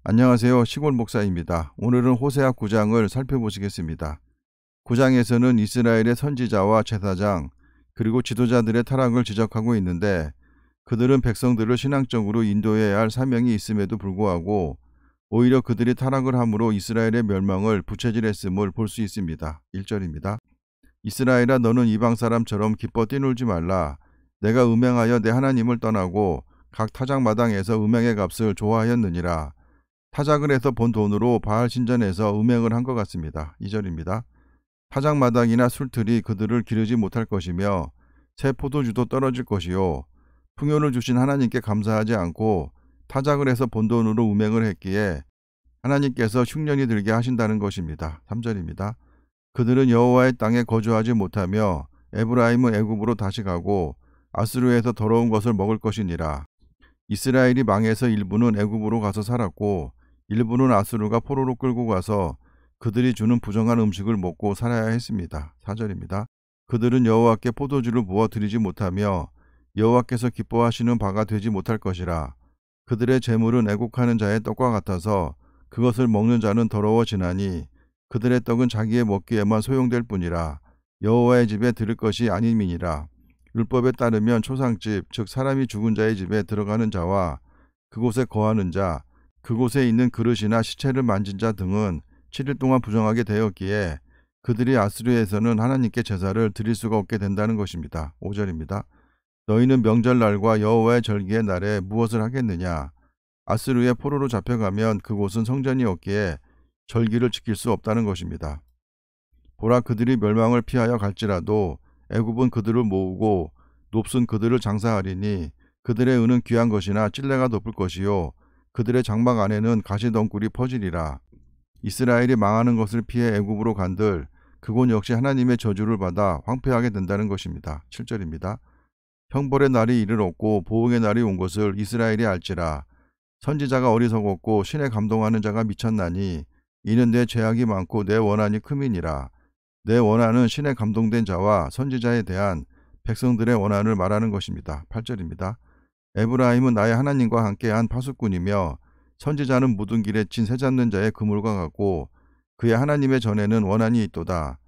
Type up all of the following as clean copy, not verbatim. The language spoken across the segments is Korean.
안녕하세요. 시골 목사입니다. 오늘은 호세아 9장을 살펴보시겠습니다. 9장에서는 이스라엘의 선지자와 제사장 그리고 지도자들의 타락을 지적하고 있는데 그들은 백성들을 신앙적으로 인도해야 할 사명이 있음에도 불구하고 오히려 그들이 타락을 함으로 이스라엘의 멸망을 부채질했음을 볼 수 있습니다. 1절입니다. 이스라엘아 너는 이방 사람처럼 기뻐 뛰놀지 말라. 내가 음행하여 내 하나님을 떠나고 각 타작마당에서 음행의 값을 좋아하였느니라. 타작을 해서 본 돈으로 바알 신전에서 음행을 한 것 같습니다. 2절입니다. 타작마당이나 술틀이 그들을 기르지 못할 것이며 새 포도주도 떨어질 것이요 풍요를 주신 하나님께 감사하지 않고 타작을 해서 본 돈으로 음행을 했기에 하나님께서 흉년이 들게 하신다는 것입니다. 3절입니다. 그들은 여호와의 땅에 거주하지 못하며 에브라임은 애굽으로 다시 가고 아스루에서 더러운 것을 먹을 것이니라. 이스라엘이 망해서 일부는 애굽으로 가서 살았고 일부는 아스루가 포로로 끌고 가서 그들이 주는 부정한 음식을 먹고 살아야 했습니다. 4절입니다. 그들은 여호와께 포도주를 부어 드리지 못하며 여호와께서 기뻐하시는 바가 되지 못할 것이라. 그들의 재물은 애국하는 자의 떡과 같아서 그것을 먹는 자는 더러워지나니 그들의 떡은 자기의 먹기에만 소용될 뿐이라. 여호와의 집에 들을 것이 아님이니라. 율법에 따르면 초상집 즉 사람이 죽은 자의 집에 들어가는 자와 그곳에 거하는 자 그곳에 있는 그릇이나 시체를 만진 자 등은 7일 동안 부정하게 되었기에 그들이 아스루에서는 하나님께 제사를 드릴 수가 없게 된다는 것입니다. 5절입니다. 너희는 명절날과 여호와의 절기의 날에 무엇을 하겠느냐? 아스루의 포로로 잡혀가면 그곳은 성전이 없기에 절기를 지킬 수 없다는 것입니다. 보라 그들이 멸망을 피하여 갈지라도 애굽은 그들을 모으고 높순 그들을 장사하리니 그들의 은은 귀한 것이나 찔레가 덮을 것이요 그들의 장막 안에는 가시덩굴이 퍼지리라. 이스라엘이 망하는 것을 피해 애굽으로 간들 그곳 역시 하나님의 저주를 받아 황폐하게 된다는 것입니다. 7절입니다. 형벌의 날이 이르렀고 보응의 날이 온 것을 이스라엘이 알지라. 선지자가 어리석었고 신에 감동하는 자가 미쳤나니 이는 내 죄악이 많고 내 원한이 크민이라. 내 원한은 신에 감동된 자와 선지자에 대한 백성들의 원한을 말하는 것입니다. 8절입니다. 에브라임은 나의 하나님과 함께한 파수꾼이며 선지자는 묻은 길에 친 새 잡는 자의 그물과 같고 그의 하나님의 전에는 원한이 있도다.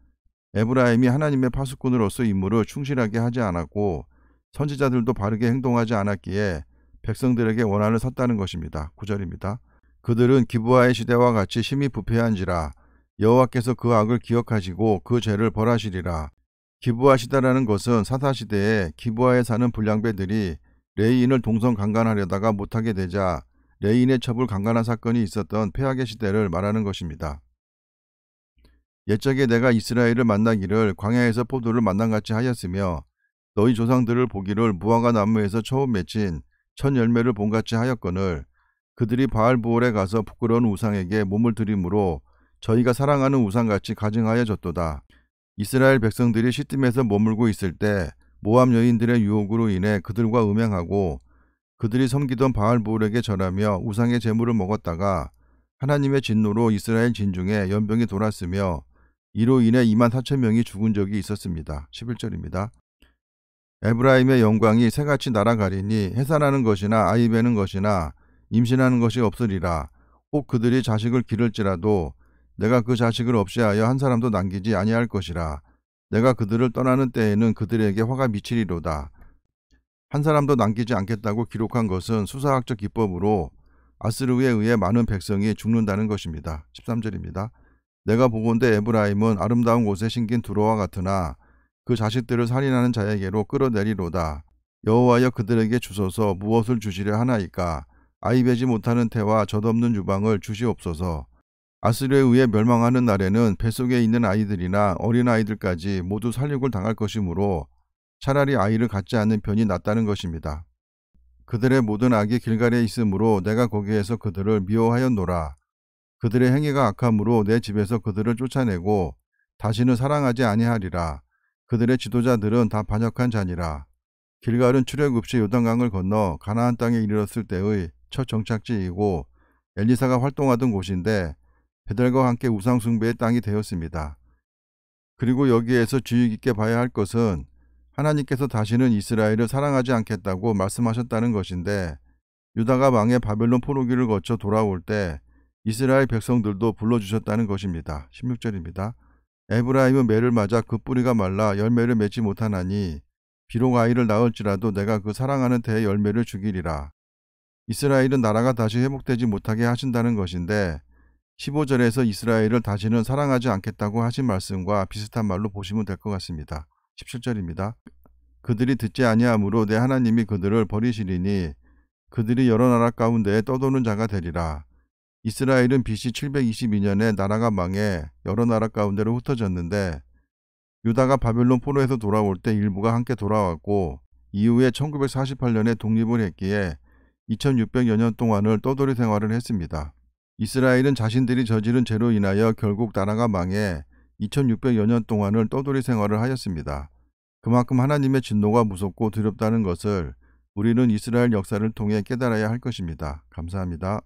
에브라임이 하나님의 파수꾼으로서 임무를 충실하게 하지 않았고 선지자들도 바르게 행동하지 않았기에 백성들에게 원한을 샀다는 것입니다. 9절입니다. 그들은 기브아의 시대와 같이 심히 부패한지라. 여호와께서 그 악을 기억하시고 그 죄를 벌하시리라. 기브아 시대라는 것은 사사시대에 기브아에 사는 불량배들이 레이인을 동성 강간하려다가 못하게 되자 레이인의 첩을 강간한 사건이 있었던 패악의 시대를 말하는 것입니다. 옛적에 내가 이스라엘을 만나기를 광야에서 포도를 만남같이 하였으며 너희 조상들을 보기를 무화과 나무에서 처음 맺힌 첫 열매를 본같이 하였거늘 그들이 바알부올에 가서 부끄러운 우상에게 몸을 들이므로 저희가 사랑하는 우상같이 가증하여졌도다. 이스라엘 백성들이 시딤에서 머물고 있을 때 모압 여인들의 유혹으로 인해 그들과 음행하고 그들이 섬기던 바알부올에게 절하며 우상의 제물을 먹었다가 하나님의 진노로 이스라엘 진중에 연병이 돌았으며 이로 인해 2만 4천 명이 죽은 적이 있었습니다. 11절입니다. 에브라임의 영광이 새같이 날아가리니 해산하는 것이나 아이 베는 것이나 임신하는 것이 없으리라. 혹 그들이 자식을 기를지라도 내가 그 자식을 없애하여 한 사람도 남기지 아니할 것이라. 내가 그들을 떠나는 때에는 그들에게 화가 미치리로다. 한 사람도 남기지 않겠다고 기록한 것은 수사학적 기법으로 아스루에 의해 많은 백성이 죽는다는 것입니다. 13절입니다. 내가 보건대 에브라임은 아름다운 곳에 심긴 두로와 같으나 그 자식들을 살인하는 자에게로 끌어내리로다. 여호와여 그들에게 주소서. 무엇을 주시려 하나이까? 아이 베지 못하는 태와 젖없는 유방을 주시옵소서. 아스루에 의해 멸망하는 날에는 뱃속에 있는 아이들이나 어린아이들까지 모두 살육을 당할 것이므로 차라리 아이를 갖지 않는 편이 낫다는 것입니다. 그들의 모든 악이 길갈에 있으므로 내가 거기에서 그들을 미워하였노라. 그들의 행위가 악함으로 내 집에서 그들을 쫓아내고 다시는 사랑하지 아니하리라. 그들의 지도자들은 다 반역한 자니라. 길갈은 출애굽 없이 요단강을 건너 가나안 땅에 이르렀을 때의 첫 정착지이고 엘리사가 활동하던 곳인데 베델과 함께 우상 숭배의 땅이 되었습니다. 그리고 여기에서 주의 깊게 봐야 할 것은 하나님께서 다시는 이스라엘을 사랑하지 않겠다고 말씀하셨다는 것인데 유다가 망해 바벨론 포로기를 거쳐 돌아올 때 이스라엘 백성들도 불러주셨다는 것입니다. 16절입니다. 에브라임은 매를 맞아 그 뿌리가 말라 열매를 맺지 못하나니 비록 아이를 낳을지라도 내가 그 사랑하는 태의 열매를 죽이리라. 이스라엘은 나라가 다시 회복되지 못하게 하신다는 것인데 15절에서 이스라엘을 다시는 사랑하지 않겠다고 하신 말씀과 비슷한 말로 보시면 될 것 같습니다. 17절입니다. 그들이 듣지 아니하므로 내 하나님이 그들을 버리시리니 그들이 여러 나라 가운데에 떠도는 자가 되리라. 이스라엘은 BC 722년에 나라가 망해 여러 나라 가운데로 흩어졌는데 유다가 바벨론 포로에서 돌아올 때 일부가 함께 돌아왔고 이후에 1948년에 독립을 했기에 2600여 년 동안을 떠돌이 생활을 했습니다. 이스라엘은 자신들이 저지른 죄로 인하여 결국 나라가 망해 2600여 년 동안을 떠돌이 생활을 하였습니다. 그만큼 하나님의 진노가 무섭고 두렵다는 것을 우리는 이스라엘 역사를 통해 깨달아야 할 것입니다. 감사합니다.